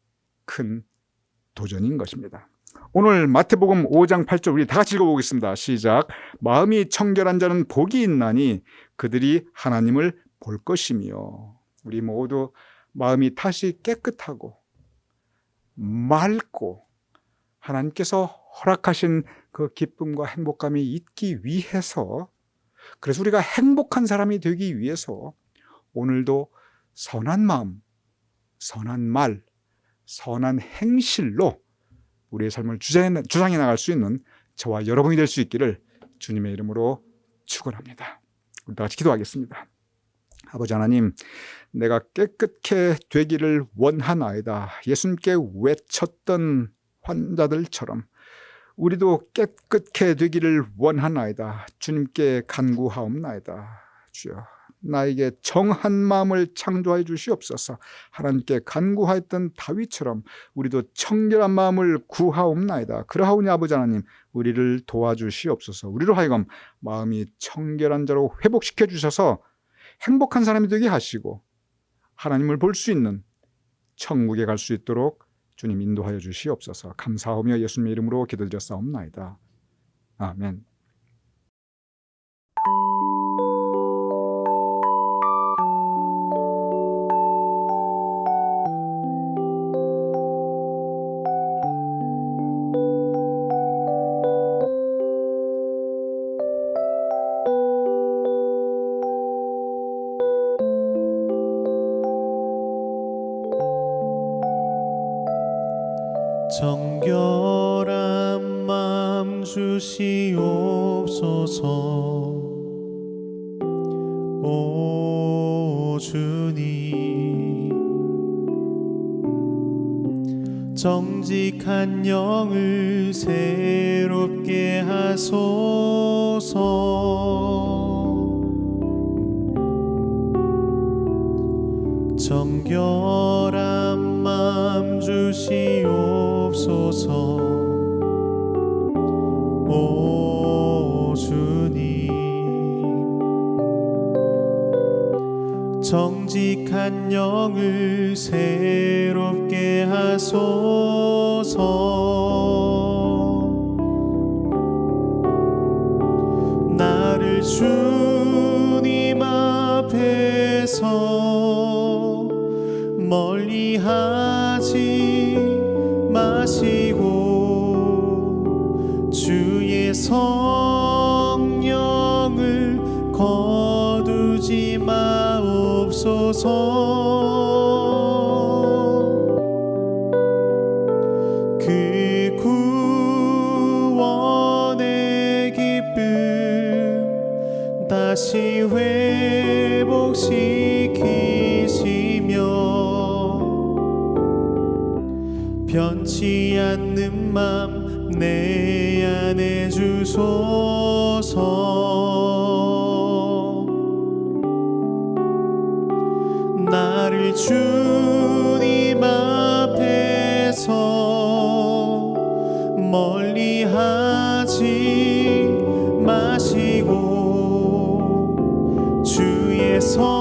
큰 도전인 것입니다. 오늘 마태복음 5장 8절 우리 다 같이 읽어보겠습니다. 시작. 마음이 청결한 자는 복이 있나니 그들이 하나님을 볼 것이며. 우리 모두 마음이 다시 깨끗하고 맑고 하나님께서 허락하신 그 기쁨과 행복감이 있기 위해서, 그래서 우리가 행복한 사람이 되기 위해서 오늘도 선한 마음, 선한 말, 선한 행실로 우리의 삶을 주장해 나갈 수 있는 저와 여러분이 될 수 있기를 주님의 이름으로 축원합니다. 우리 다 같이 기도하겠습니다. 아버지 하나님, 내가 깨끗게 되기를 원하나이다. 예수님께 외쳤던 환자들처럼 우리도 깨끗게 되기를 원하나이다. 주님께 간구하옵나이다. 주여, 나에게 정한 마음을 창조해 주시옵소서. 하나님께 간구하였던 다윗처럼 우리도 청결한 마음을 구하옵나이다. 그러하오니 아버지 하나님, 우리를 도와주시옵소서. 우리로 하여금 마음이 청결한 자로 회복시켜 주셔서 행복한 사람이 되게 하시고 하나님을 볼 수 있는 천국에 갈 수 있도록 주님 인도하여 주시옵소서. 감사하며 예수님의 이름으로 기도드렸사옵나이다. 아멘. 정결한 마음 주시옵소서. 오 주님, 정직한 영을 새롭게 하소서. 청결한 맘 주시옵소서. 오 주님, 정직한 영을 새롭게 하소서. 나를 주님 앞에서 멀리하지 마시고 주의 성령을 거두지 마옵소서. 그 구원의 기쁨 다시 회복시키시며 변치 않는 맘 내 안에 주소서. 나를 주님 앞에서 멀리하지 마시고 주의 성령을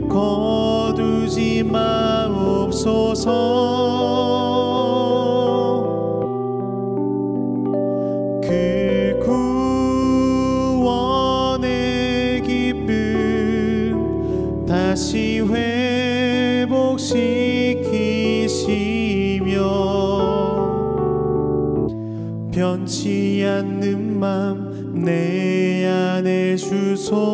거두지 마옵소서. 그 구원의 기쁨 다시 회복시키시며 변치 않는 맘 내 안에 주소서.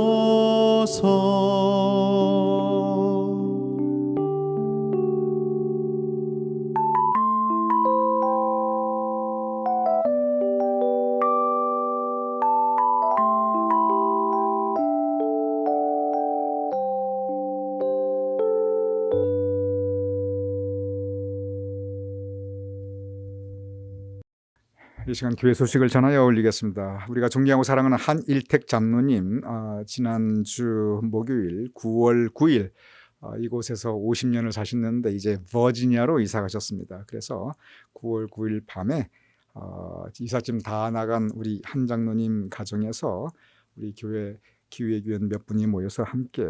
이 시간 교회 소식을 전하여 올리겠습니다. 우리가 존경하고 사랑하는 한일택 장로님, 지난주 목요일 9월 9일 이곳에서 50년을 사셨는데 이제 버지니아로 이사 가셨습니다. 그래서 9월 9일 밤에 이삿짐 다 나간 우리 한 장로님 가정에서 우리 교회 기획위원 몇 분이 모여서 함께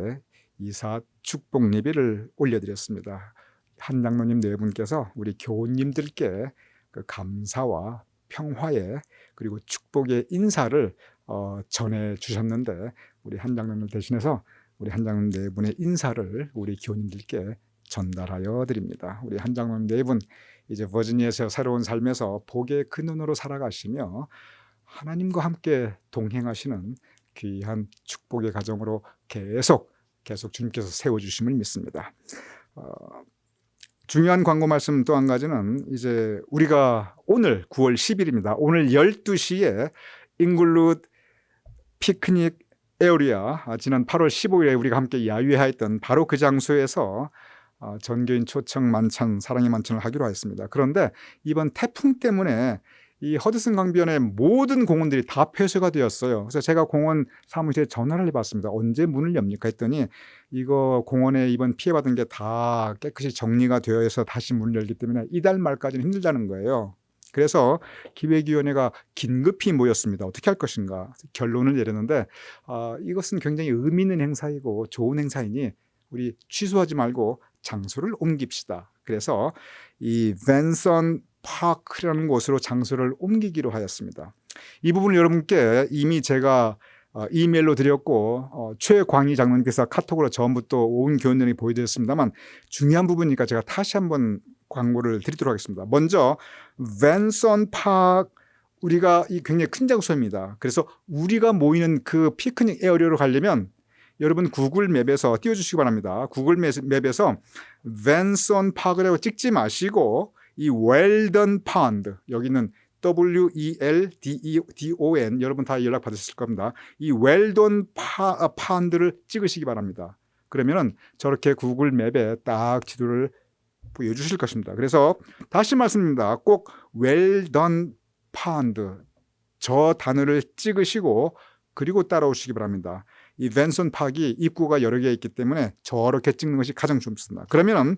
이사 축복 예배를 올려드렸습니다. 한 장로님 네 분께서 우리 교우님들께 그 감사와 평화의 그리고 축복의 인사를 전해 주셨는데 우리 한 장로님을 대신해서 우리 한 장로님 네 분의 인사를 우리 교우님들께 전달하여 드립니다. 우리 한 장로님 네 분 이제 버지니아에서 새로운 삶에서 복의 근원으로 살아가시며 하나님과 함께 동행하시는 귀한 축복의 가정으로 계속 주님께서 세워주심을 믿습니다. 중요한 광고 말씀 또 한 가지는 이제 우리가 오늘 9월 10일입니다. 오늘 12시에 잉글루드 피크닉 에어리아 지난 8월 15일에 우리가 함께 야유회했던 바로 그 장소에서 전교인 초청 만찬 사랑의 만찬을 하기로 하였습니다. 그런데 이번 태풍 때문에 이 허드슨 강변의 모든 공원들이 다 폐쇄가 되었어요. 그래서 제가 공원 사무실에 전화를 해봤습니다. 언제 문을 엽니까 했더니 이거 공원에 이번 피해받은 게 다 깨끗이 정리가 되어서 다시 문을 열기 때문에 이달 말까지는 힘들다는 거예요. 그래서 기획위원회가 긴급히 모였습니다. 어떻게 할 것인가 결론을 내렸는데 이것은 굉장히 의미 있는 행사이고 좋은 행사이니 우리 취소하지 말고 장소를 옮깁시다. 그래서 이 벤선 파크라는 곳으로 장소를 옮기기로 하였습니다. 이 부분을 여러분께 이미 제가 이메일로 드렸고 최광희 장로님께서 카톡으로 전부터 온 교원들이 보여드렸습니다만 중요한 부분이니까 제가 다시 한번 광고를 드리도록 하겠습니다. 먼저 벤선 파크 우리가 이 굉장히 큰 장소입니다. 그래서 우리가 모이는 그 피크닉 에어리어로 가려면 여러분 구글 맵에서 띄워주시기 바랍니다. 구글 맵에서 벤선 파크라고 찍지 마시고 이 웰던 펀드 여기는 WELDON 여러분 다 연락 받으실 겁니다. 이 웰던 펀드를 찍으시기 바랍니다. 그러면은 저렇게 구글 맵에 딱 지도를 보여주실 것입니다. 그래서 다시 말씀드립니다. 꼭 웰던 펀드 저 단어를 찍으시고 그리고 따라오시기 바랍니다. 이 벤슨 파크이 입구가 여러 개 있기 때문에 저렇게 찍는 것이 가장 좋습니다. 그러면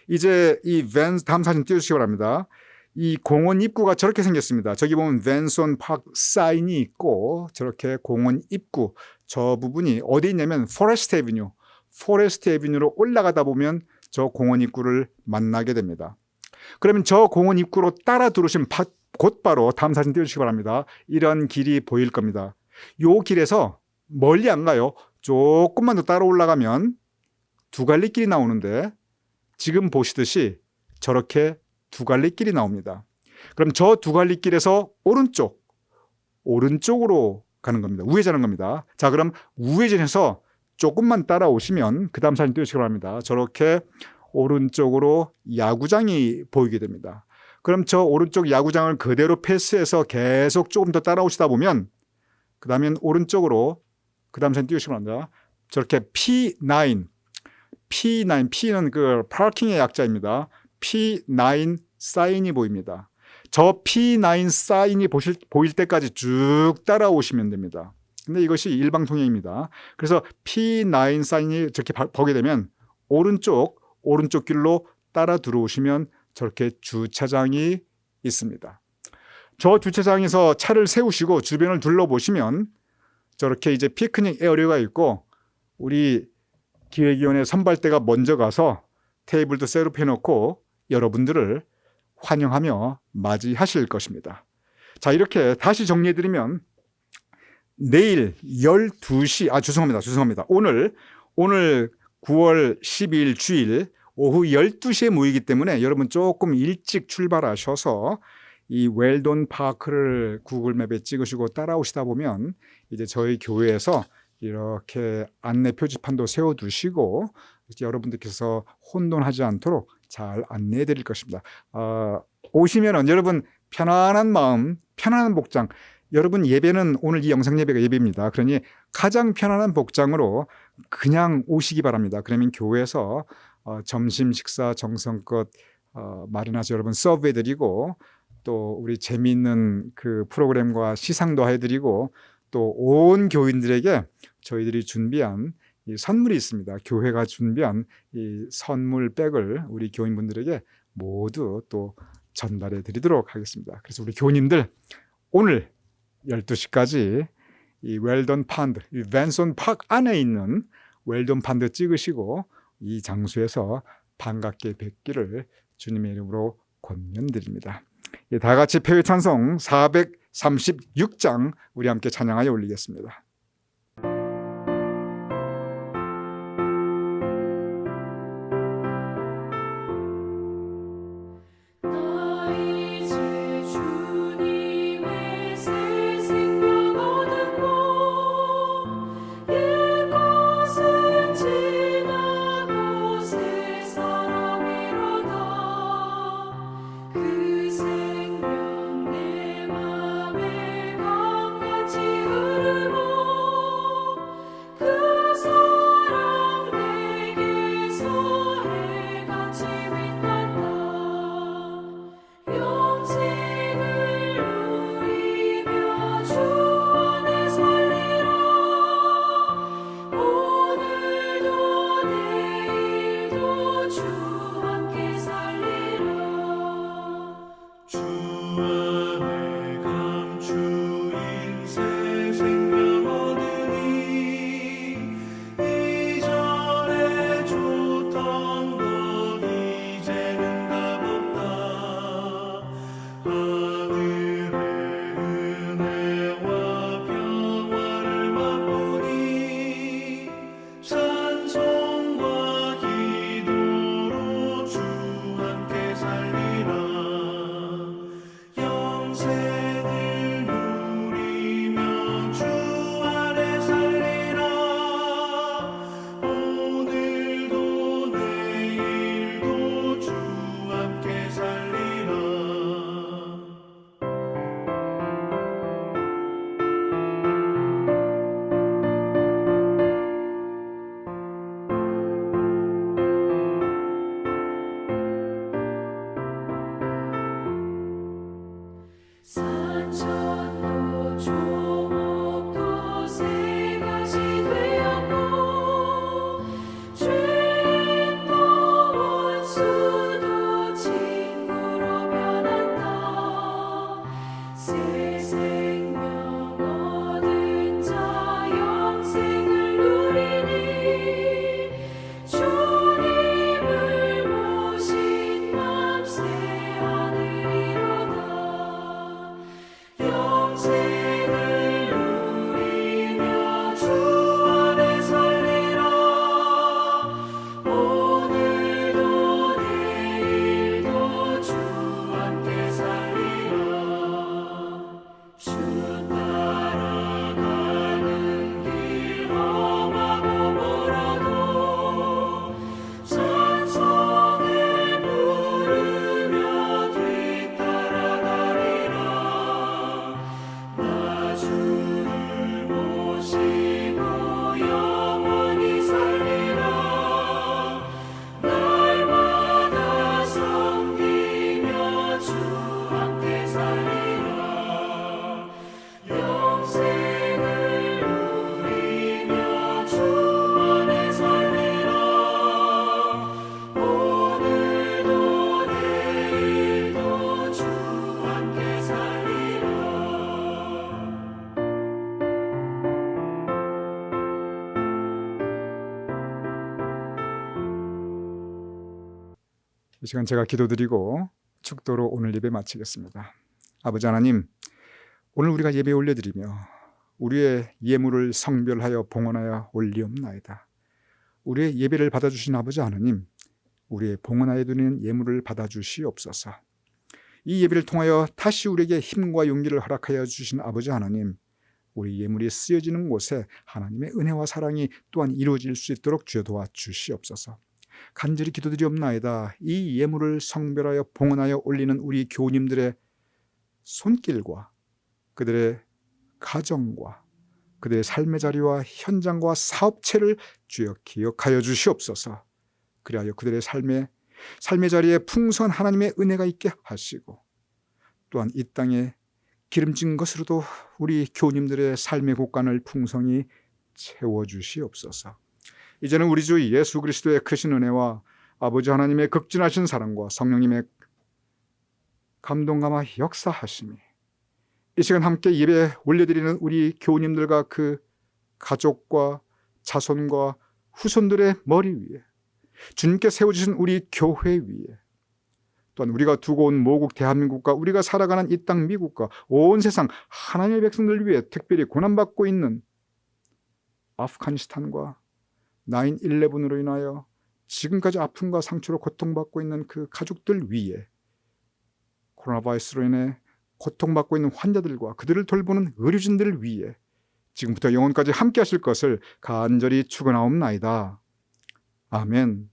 이제 이 다음 사진 띄워주시기 바랍니다. 이 공원 입구가 저렇게 생겼습니다. 저기 보면 벤슨 파크 사인이 있고 저렇게 공원 입구 저 부분이 어디 있냐면 포레스트 애비뉴로 올라가다 보면 저 공원 입구를 만나게 됩니다. 그러면 저 공원 입구로 따라 들어오시면 곧바로 다음 사진 띄워주시기 바랍니다. 이런 길이 보일 겁니다. 요 길에서 멀리 안 가요. 조금만 더 따라 올라가면 두 갈래 길이 나오는데 지금 보시듯이 저렇게 두 갈래 길이 나옵니다. 그럼 저 두 갈래 길에서 오른쪽으로 가는 겁니다. 우회전하는 겁니다. 자, 그럼 우회전해서 조금만 따라오시면 그 다음 사진 띄워주시기 바랍니다. 저렇게 오른쪽으로 야구장이 보이게 됩니다. 그럼 저 오른쪽 야구장을 그대로 패스해서 계속 조금 더 따라오시다 보면 그 다음엔 오른쪽으로 그 다음 사진 띄우시기 바랍니다. 저렇게 P9, P는 그 파킹의 약자입니다. P9 사인이 보입니다. 저 P9 사인이 보일 때까지 쭉 따라오시면 됩니다. 근데 이것이 일방통행입니다. 그래서 P9 사인이 저렇게 보게 되면 오른쪽 길로 따라 들어오시면 저렇게 주차장이 있습니다. 저 주차장에서 차를 세우시고 주변을 둘러보시면 저렇게 이제 피크닉 에어리어가 있고 우리 기획위원회 선발대가 먼저 가서 테이블도 셋업해 놓고 여러분들을 환영하며 맞이하실 것입니다. 자, 이렇게 다시 정리해드리면 내일 12시, 죄송합니다. 오늘 9월 12일 주일 오후 12시에 모이기 때문에 여러분 조금 일찍 출발하셔서 이 웰돈 파크를 구글맵에 찍으시고 따라오시다 보면 이제 저희 교회에서 이렇게 안내 표지판도 세워두시고 여러분들께서 혼돈하지 않도록 잘 안내해 드릴 것입니다. 오시면은 여러분 편안한 마음, 편안한 복장, 여러분 예배는 오늘 이 영상 예배가 예배입니다. 그러니 가장 편안한 복장으로 그냥 오시기 바랍니다. 그러면 교회에서 점심 식사 정성껏 마련하셔서 여러분 서브해 드리고 또 우리 재미있는 그 프로그램과 시상도 해드리고 또 온 교인들에게 저희들이 준비한 이 선물이 있습니다. 교회가 준비한 이 선물백을 우리 교인분들에게 모두 또 전달해 드리도록 하겠습니다. 그래서 우리 교인님들 오늘 12시까지 이 웰던 펀드, 이 벤슨 파크 안에 있는 웰던 펀드 찍으시고 이 장소에서 반갑게 뵙기를 주님의 이름으로 권면드립니다. 다 같이 폐회 찬송 436장 우리 함께 찬양하여 올리겠습니다. 그 생명 내 맘에 강같이 흐르고 이 시간 제가 기도드리고 축도로 오늘 예배 마치겠습니다. 아버지 하나님, 오늘 우리가 예배 올려드리며 우리의 예물을 성별하여 봉헌하여 올리옵나이다. 우리의 예배를 받아주신 아버지 하나님, 우리의 봉헌하여 드리는 예물을 받아주시옵소서. 이 예배를 통하여 다시 우리에게 힘과 용기를 허락하여 주신 아버지 하나님, 우리 예물이 쓰여지는 곳에 하나님의 은혜와 사랑이 또한 이루어질 수 있도록 주여 도와주시옵소서. 간절히 기도드리옵나이다. 이 예물을 성별하여 봉헌하여 올리는 우리 교우님들의 손길과 그들의 가정과 그들의 삶의 자리와 현장과 사업체를 주여 기억하여 주시옵소서. 그리하여 그들의 삶의 자리에 풍성한 하나님의 은혜가 있게 하시고 또한 이 땅에 기름진 것으로도 우리 교우님들의 삶의 곳간을 풍성히 채워주시옵소서. 이제는 우리 주 예수 그리스도의 크신 은혜와 아버지 하나님의 극진하신 사랑과 성령님의 감동감화 역사하심이 이 시간 함께 예배 올려드리는 우리 교우님들과 그 가족과 자손과 후손들의 머리 위에, 주님께 세워주신 우리 교회 위에, 또한 우리가 두고 온 모국 대한민국과 우리가 살아가는 이 땅 미국과 온 세상 하나님의 백성들 위해 특별히 고난받고 있는 아프가니스탄과 9/11으로 인하여 지금까지 아픔과 상처로 고통받고 있는 그 가족들 위에, 코로나 바이러스로 인해 고통받고 있는 환자들과 그들을 돌보는 의료진들을 위해 지금부터 영원까지 함께 하실 것을 간절히 축원하옵나이다. 아멘.